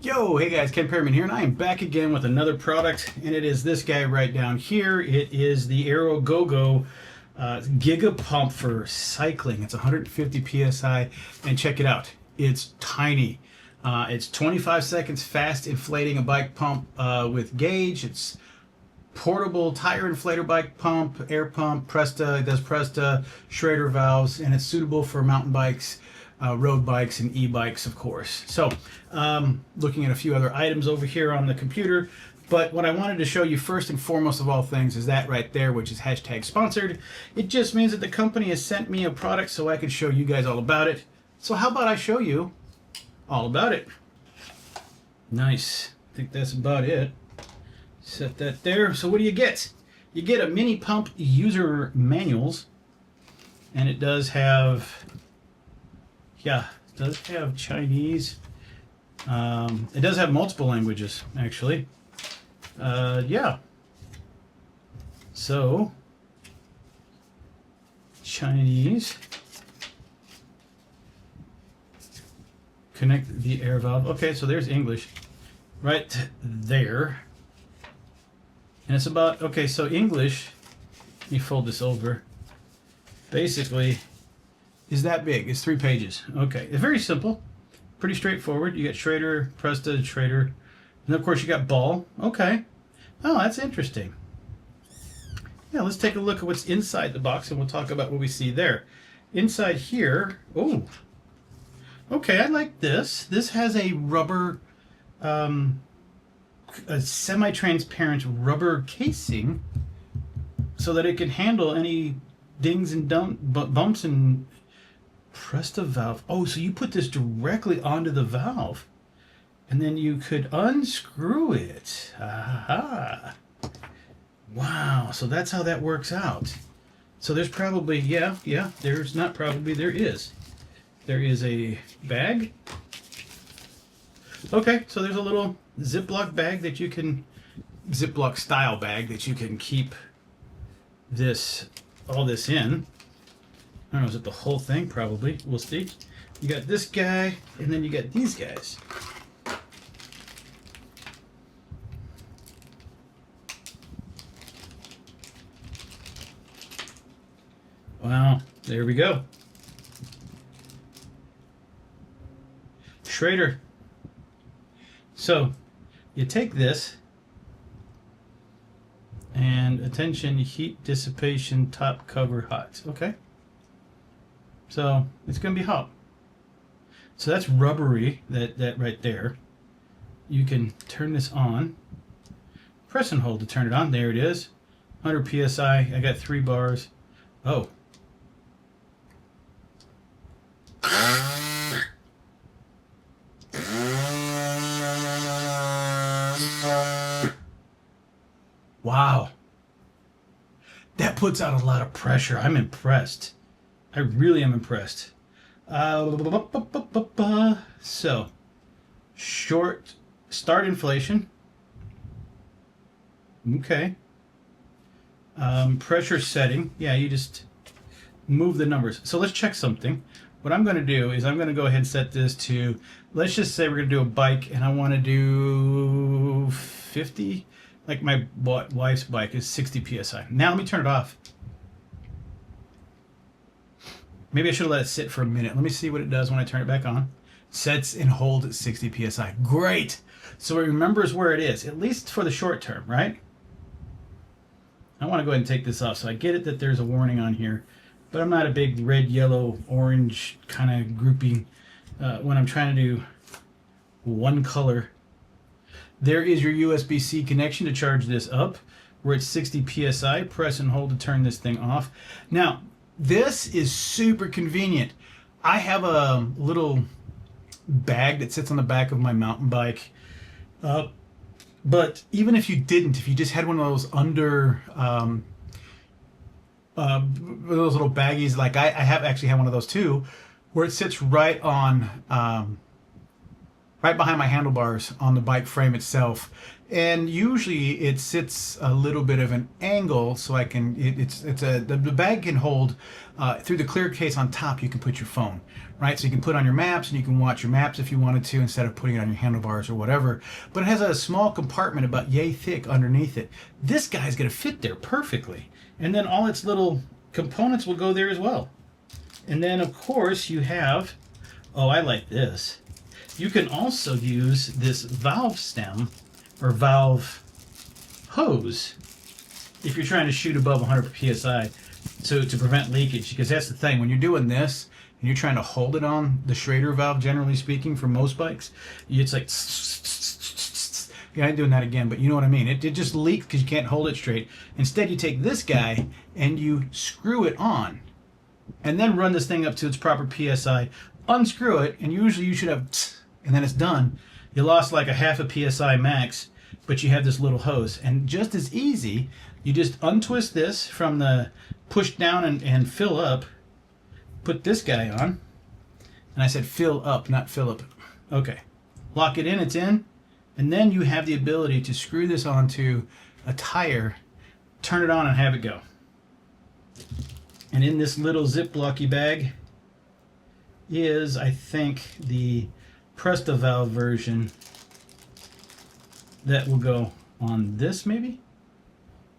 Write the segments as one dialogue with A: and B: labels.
A: Yo, hey guys, Ken Perryman here, and I am back again with another product, and it is this guy right down here. It is the Aero Go-Go Giga Pump for cycling. It's 150 psi, and check it out. It's tiny. It's 25 seconds fast inflating a bike pump with gauge. It's portable tire inflator bike pump, air pump, Presta. It does Presta, Schrader valves, and it's suitable for mountain bikes, road bikes, and e-bikes, of course. So, looking at a few other items over here on the computer, but what I wanted to show you first and foremost of all things is that right there, which is hashtag sponsored. It just means that the company has sent me a product so I can show you guys all about it. So how about I show you all about it? Nice. I think that's about it. Set that there. So what do you get? You get a mini pump user manuals, and it does have, yeah, it does have Chinese. It does have multiple languages, actually. Yeah. So, Chinese. Connect the air valve. Okay, so there's English right there. And it's about, okay, so English, let me fold this over, basically is that big. It's 3 pages. Okay, it's very simple, pretty straightforward. You got Schrader, Presta, Schrader, and of course you got ball. Okay, oh, that's interesting. Yeah, let's take a look at what's inside the box and we'll talk about what we see there. Inside here, oh, okay, I like this. This has a rubber, a semi-transparent rubber casing so that it can handle any dings and bumps and Presta valve. Oh, so you put this directly onto the valve and then you could unscrew it. Aha. Wow, so that's how that works out. So there's probably, there's not probably, there is. There is a bag. Okay, so there's a little Ziploc bag that you can, Ziploc style bag that you can keep this, all this in. I don't know, is it the whole thing? Probably. We'll see. You got this guy, and then you got these guys. Wow, there we go. Schrader. So, you take this, and attention, heat dissipation, top cover hot. Okay. So, it's going to be hot. So that's rubbery, that right there. You can turn this on. Press and hold to turn it on. There it is. 100 psi. I got 3 bars. Oh. Wow. That puts out a lot of pressure. I'm impressed. I really am impressed. So, short start inflation. Okay. Pressure setting. Yeah, you just move the numbers. So let's check something. What I'm going to do is I'm going to go ahead and set this to, let's just say we're going to do a bike and I want to do 50. Like my wife's bike is 60 psi. Now let me turn it off. Maybe I should have let it sit for a minute. Let me see what it does when I turn it back on. Sets and hold at 60 psi. Great. So it remembers where it is, at least for the short term, right? I want to go ahead and take this off. So I get it that there's a warning on here, but I'm not a big red, yellow, orange kind of grouping when I'm trying to do one color. There is your USB-C connection to charge this up. We're at 60 psi. Press and hold to turn this thing off. Now, this is super convenient. I have a little bag that sits on the back of my mountain bike. But even if you didn't, if you just had one of those under, those little baggies, like I have actually had one of those too, where it sits right on right behind my handlebars on the bike frame itself. And usually it sits a little bit of an angle, so I can, the bag can hold, through the clear case on top, you can put your phone, right? So you can put on your maps and you can watch your maps if you wanted to, instead of putting it on your handlebars or whatever. But it has a small compartment about yay thick underneath it. This guy's gonna fit there perfectly. And then all its little components will go there as well. And then of course you have, oh, I like this. You can also use this valve stem or valve hose if you're trying to shoot above 100 psi to prevent leakage. Because that's the thing, when you're doing this and you're trying to hold it on the Schrader valve, generally speaking, for most bikes, it's like, yeah, I ain't doing that again, but you know what I mean. It just leaks because you can't hold it straight. Instead, you take this guy and you screw it on, and then run this thing up to its proper psi, unscrew it, and usually you should have, and then it's done. You lost like a half a psi max, but you have this little hose. And just as easy, you just untwist this from the push down and fill up, put this guy on, and I said fill up, not Philip. Okay, lock it in, it's in, and then you have the ability to screw this onto a tire, turn it on, and have it go. And in this little Ziplocky bag is, I think, the Presta valve version that will go on this, maybe?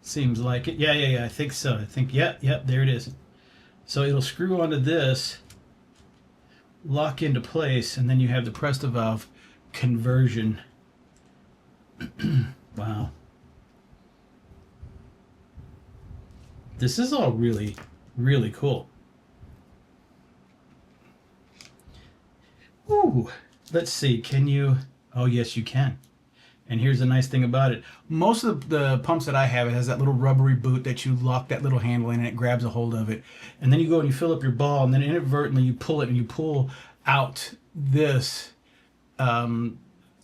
A: Seems like it. Yeah, I think so. I think, yep, there it is. So it'll screw onto this, lock into place, and then you have the Presta valve conversion. Wow. This is all really, really cool. Ooh, let's see, can you, oh yes you can. And here's the nice thing about it. Most of the pumps that I have, it has that little rubbery boot that you lock that little handle in and it grabs a hold of it. And then you go and you fill up your ball, and then inadvertently you pull it and you pull out this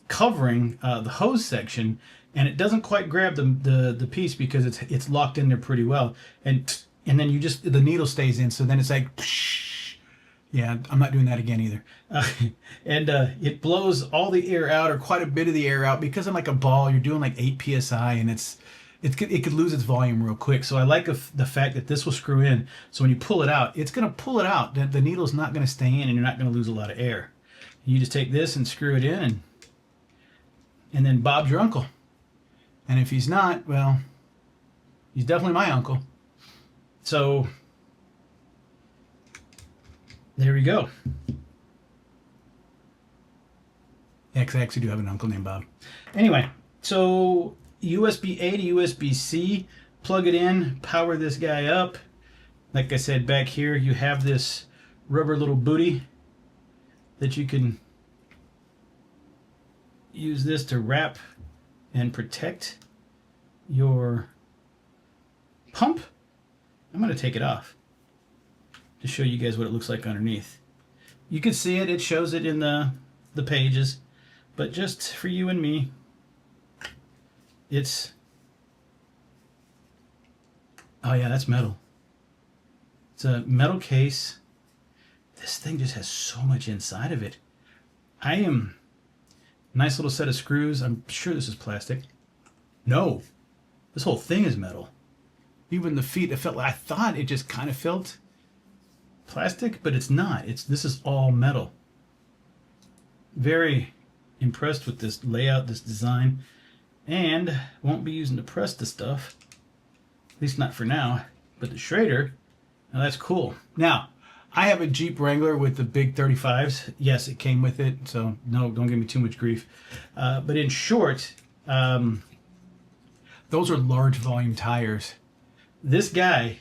A: covering the hose section, and it doesn't quite grab the piece because it's locked in there pretty well. And then you just, the needle stays in, so then it's like, yeah, I'm not doing that again either. And it blows all the air out, or quite a bit of the air out, because I'm like a ball, you're doing like 8 psi, and it could lose its volume real quick. So I like the fact that this will screw in, so when you pull it out, it's going to pull it out. The needle's not going to stay in, and you're not going to lose a lot of air. You just take this and screw it in, and then Bob's your uncle. And if he's not, well, he's definitely my uncle. So there we go. Yeah, because I actually do have an uncle named Bob. Anyway, so USB-A to USB-C, plug it in, power this guy up. Like I said, back here you have this rubber little booty that you can use this to wrap and protect your pump. I'm going to take it off to show you guys what it looks like underneath. You can see it, it shows it in the pages, but just for you and me, it's, oh yeah, that's metal. It's a metal case. This thing just has so much inside of it. Nice little set of screws. I'm sure this is plastic. No, this whole thing is metal. Even the feet, I thought it just kind of felt plastic, but it's not. This is all metal. Very impressed with this layout, this design, and won't be using the Presta stuff, at least not for now. But the Schrader, now that's cool. Now, I have a Jeep Wrangler with the big 35s. Yes, it came with it, so no, don't give me too much grief. But in short, those are large volume tires. This guy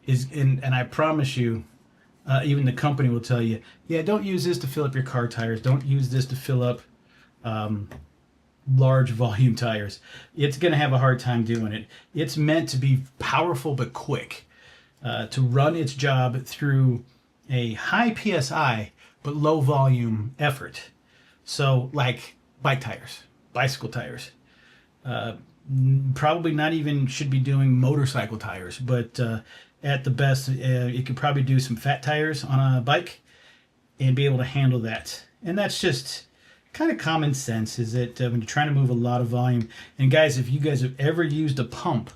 A: is, and I promise you, even the company will tell you, yeah, don't use this to fill up your car tires. Don't use this to fill up large volume tires. It's going to have a hard time doing it. It's meant to be powerful but quick, to run its job through a high PSI but low volume effort. So like bike tires, bicycle tires, probably not even should be doing motorcycle tires, but at the best, it could probably do some fat tires on a bike and be able to handle that. And that's just, kind of common sense is that when you're trying to move a lot of volume, and guys, if you guys have ever used a pump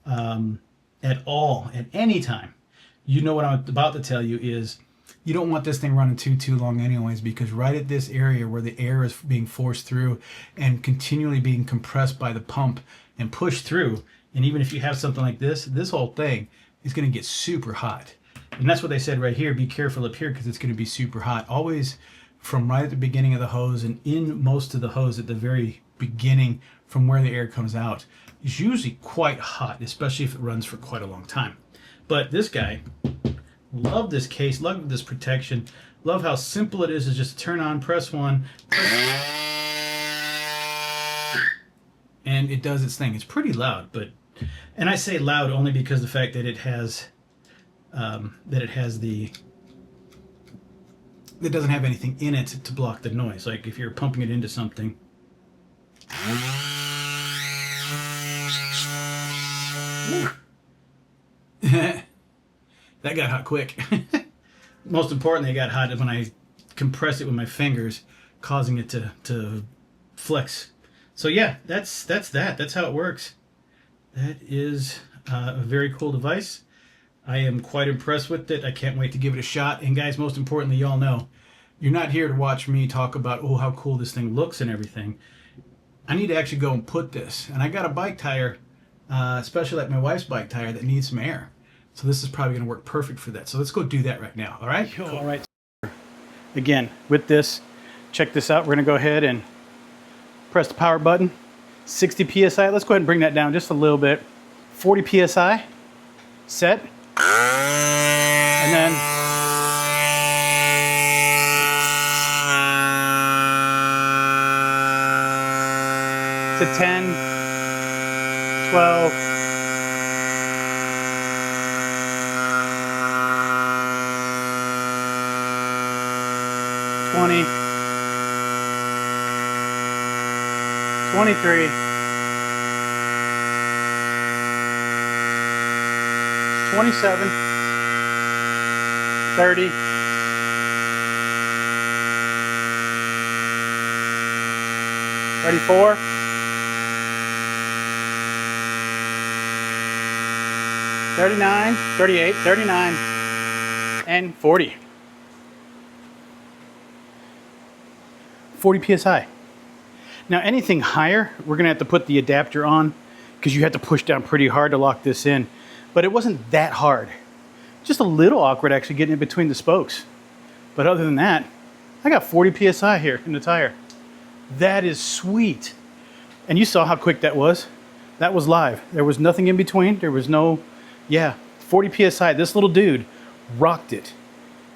A: at all, at any time, you know what I'm about to tell you is you don't want this thing running too long anyways, because right at this area where the air is being forced through and continually being compressed by the pump and pushed through, and even if you have something like this whole thing is going to get super hot. And that's what they said right here, be careful up here because it's going to be super hot. Always from right at the beginning of the hose and in most of the hose at the very beginning from where the air comes out is usually quite hot, especially if it runs for quite a long time. But this guy, love this case, love this protection, love how simple it is to just turn on, press one, and it does its thing. It's pretty loud, but, and I say loud only because the fact that it has it doesn't have anything in it to block the noise. Like if you're pumping it into something. That got hot quick. Most importantly, it got hot when I compressed it with my fingers, causing it to flex. So yeah, that's that. That's how it works. That is a very cool device. I am quite impressed with it. I can't wait to give it a shot. And guys, most importantly, y'all know, you're not here to watch me talk about, oh, how cool this thing looks and everything. I need to actually go and put this. And I got a bike tire, especially like my wife's bike tire, that needs some air. So this is probably going to work perfect for that. So let's go do that right now. All right? Cool. All right. Again, with this, check this out. We're going to go ahead and press the power button. 60 PSI. Let's go ahead and bring that down just a little bit. 40 PSI. Set. And then to 10, 12, 20, 23, 27, 30, 34, 39, 38, 39, and 40. 40 PSI. Now anything higher, we're gonna have to put the adapter on because you have to push down pretty hard to lock this in. But it wasn't that hard. Just a little awkward actually getting in between the spokes. But other than that, I got 40 PSI here in the tire. That is sweet. And you saw how quick that was. That was live. There was nothing in between. There was no, yeah, 40 PSI. This little dude rocked it.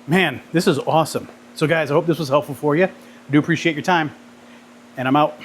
A: Man, this is awesome. So guys, I hope this was helpful for you. I do appreciate your time. And I'm out.